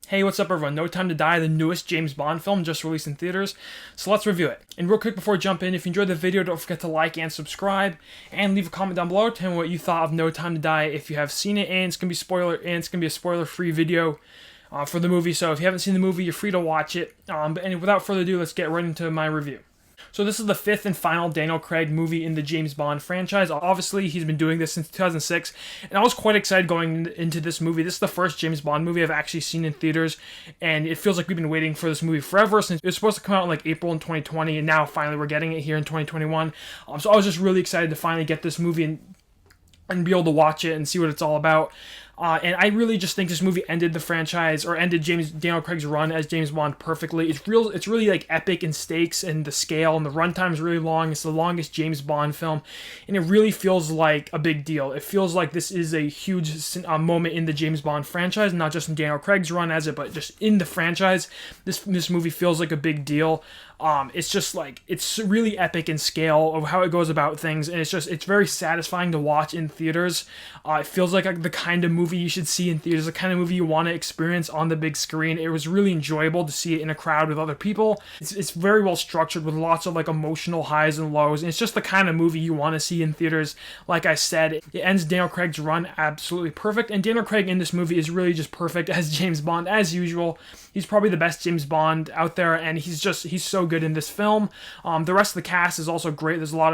Hey, what's up everyone? No Time to Die, the newest James Bond film just released in theaters, so let's review it. And real quick before I jump in, if you enjoyed the video, don't forget to like and subscribe, and leave a comment down below telling me what you thought of No Time to Die if you have seen it, and it's gonna be a spoiler-free video for the movie. So if you haven't seen the movie, you're free to watch it. But without further ado, let's get right into my review. So this is the fifth and final Daniel Craig movie in the James Bond franchise. Obviously, he's been doing this since 2006, and I was quite excited going into this movie. This is the first James Bond movie I've actually seen in theaters, and it feels like we've been waiting for this movie forever, since it was supposed to come out in like April in 2020, and now finally we're getting it here in 2021. So I was just really excited to finally get this movie and be able to watch it and see what it's all about. And I really just think this movie ended the franchise, or ended Daniel Craig's run as James Bond perfectly. It's really like epic in stakes and the scale, and the runtime is really long. It's the longest James Bond film, and it really feels like a big deal. It feels like this is a huge moment in the James Bond franchise, not just in Daniel Craig's run as it, but just in the franchise. This movie feels like a big deal. It's just like, it's really epic in scale of how it goes about things, and it's very satisfying to watch in theaters. It feels like the kind of movie you should see in theaters, the kind of movie you want to experience on the big screen. It was really enjoyable to see it in a crowd with other people. It's very well structured with lots of like emotional highs and lows, and it's just the kind of movie you want to see in theaters. Like I said, it ends Daniel Craig's run absolutely perfect, and Daniel Craig in this movie is really just perfect as James Bond as usual. He's probably the best James Bond out there, and he's so good in this film. The rest of the cast is also great. There's a lot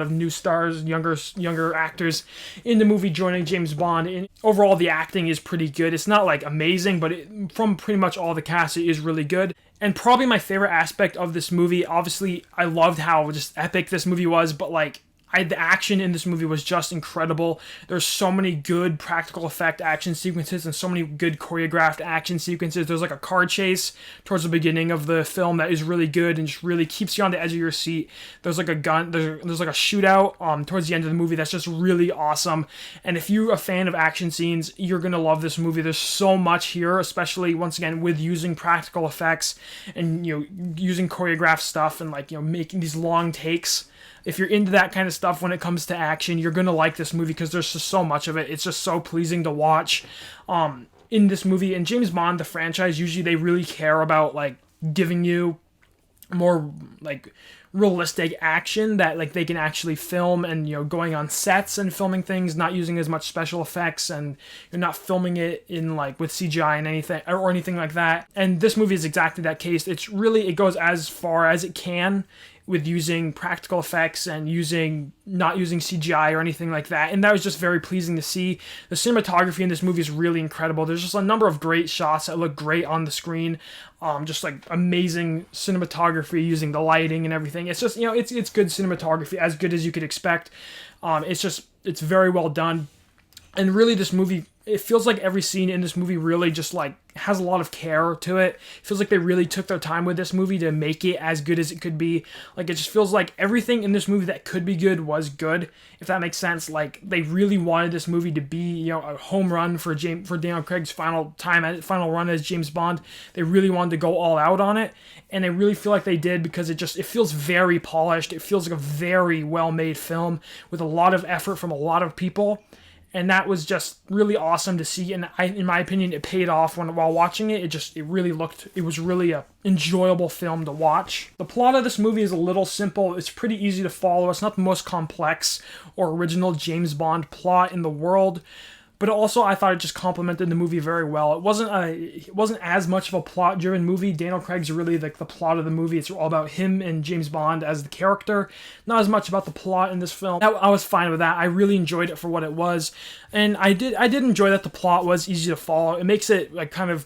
of new stars, younger actors in the movie joining James Bond. And overall, the acting is pretty good. It's not like amazing, but from pretty much all the cast, it is really good. And probably my favorite aspect of this movie, obviously, I loved how just epic this movie was, but like, the action in this movie was just incredible. There's so many good practical effect action sequences and so many good choreographed action sequences. There's like a car chase towards the beginning of the film that is really good and just really keeps you on the edge of your seat. There's like a gun, there's like a shootout towards the end of the movie that's just really awesome. And if you're a fan of action scenes, you're gonna love this movie. There's so much here, especially once again with using practical effects and using choreographed stuff and making these long takes. If you're into that kind of stuff when it comes to action, you're going to like this movie because there's just so much of it. It's just so pleasing to watch in this movie. And James Bond, the franchise, usually they really care about like giving you more like realistic action that like they can actually film, and going on sets and filming things, not using as much special effects, and you're not filming it in like with CGI and anything like that. And this movie is exactly that case. It goes as far as it can with using practical effects and not using CGI or anything like that. And that was just very pleasing to see. The cinematography in this movie is really incredible. There's just a number of great shots that look great on the screen. Just like amazing cinematography using the lighting and everything. It's just, it's good cinematography, as good as you could expect. It's very well done. And really, this movie, it feels like every scene in this movie really just like has a lot of care to it. It feels like they really took their time with this movie to make it as good as it could be. Like, it just feels like everything in this movie that could be good was good, if that makes sense. Like, they really wanted this movie to be, a home run for Daniel Craig's final run as James Bond. They really wanted to go all out on it, and I really feel like they did, because it feels very polished. It feels like a very well-made film with a lot of effort from a lot of people. And that was just really awesome to see, and in my opinion, it paid off while watching it. It was really a enjoyable film to watch. The plot of this movie is a little simple. It's pretty easy to follow. It's not the most complex or original James Bond plot in the world, but also I thought it just complemented the movie very well. It wasn't as much of a plot-driven movie. Daniel Craig's really like the plot of the movie. It's all about him and James Bond as the character, not as much about the plot in this film. I was fine with that. I really enjoyed it for what it was, and I did enjoy that the plot was easy to follow. It makes it like kind of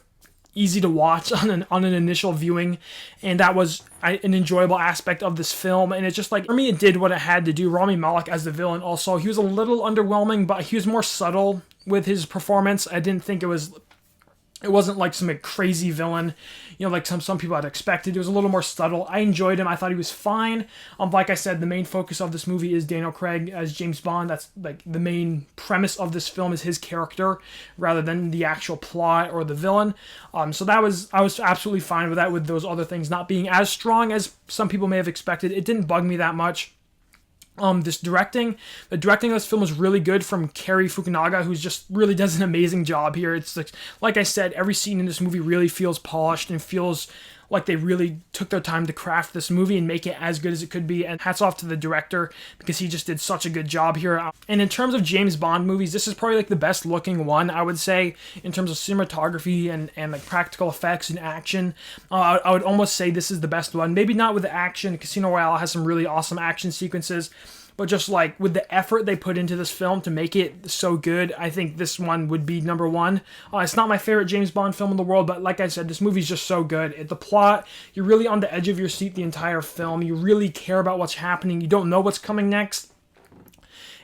easy to watch on an initial viewing, and that was an enjoyable aspect of this film. And it's just like, for me, it did what it had to do. Rami Malek as the villain, also, he was a little underwhelming, but he was more subtle with his performance. I didn't think it wasn't like some crazy villain, like some people had expected. It was a little more subtle. I enjoyed him. I thought he was fine. Like I said, the main focus of this movie is Daniel Craig as James Bond. That's like the main premise of this film, is his character rather than the actual plot or the villain. So I was absolutely fine with that, with those other things not being as strong as some people may have expected. It didn't bug me that much. The directing of this film is really good from Cary Fukunaga, who's just really does an amazing job here. It's like I said, every scene in this movie really feels polished and feels like they really took their time to craft this movie and make it as good as it could be. And hats off to the director, because he just did such a good job here. And in terms of James Bond movies, this is probably like the best looking one, I would say, in terms of cinematography and like practical effects and action. I would almost say this is the best one. Maybe not with the action. Casino Royale has some really awesome action sequences, but just like with the effort they put into this film to make it so good, I think this one would be number one. It's not my favorite James Bond film in the world, but like I said, this movie's just so good. The plot, you're really on the edge of your seat the entire film. You really care about what's happening. You don't know what's coming next.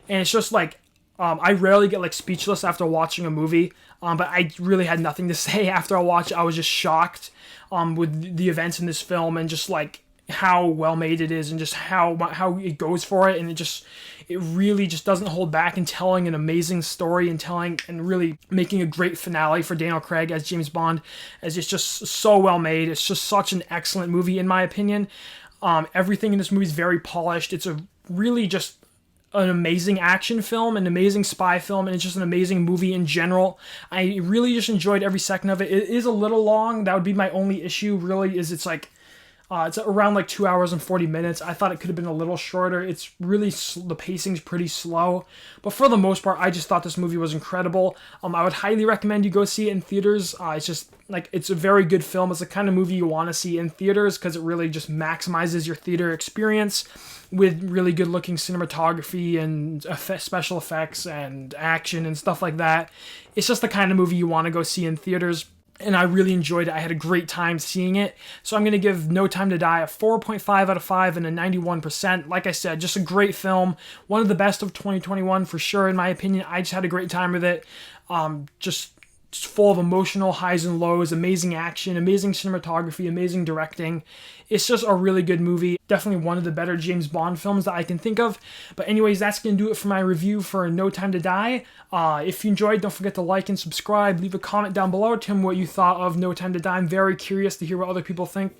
And it's just like, I rarely get like speechless after watching a movie, but I really had nothing to say after I watched it. I was just shocked with the events in this film, and just like how well made it is, and just how it goes for it, and it really just doesn't hold back in telling an amazing story and really making a great finale for Daniel Craig as James Bond, as it's just so well made. It's just such an excellent movie in my opinion. Everything in this movie is very polished. It's a really just an amazing action film, an amazing spy film, and it's just an amazing movie in general. I really just enjoyed every second of it. It is a little long. That would be my only issue, really, is it's like it's around like 2 hours and 40 minutes. I thought it could have been a little shorter. It's really, the pacing's pretty slow. But for the most part, I just thought this movie was incredible. I would highly recommend you go see it in theaters. It's just, like, it's a very good film. It's the kind of movie you want to see in theaters, because it really just maximizes your theater experience with really good looking cinematography and special effects and action and stuff like that. It's just the kind of movie you want to go see in theaters. And I really enjoyed it. I had a great time seeing it. So I'm going to give No Time to Die a 4.5 out of 5 and a 91%. Like I said, just a great film. One of the best of 2021 for sure, in my opinion. I just had a great time with it. Just full of emotional highs and lows, amazing action, amazing cinematography, amazing directing. It's just a really good movie. Definitely one of the better James Bond films that I can think of. But anyways, that's going to do it for my review for No Time to Die. If you enjoyed, don't forget to like and subscribe. Leave a comment down below. Tell me what you thought of No Time to Die. I'm very curious to hear what other people think.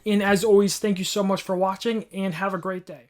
And as always, thank you so much for watching, and have a great day.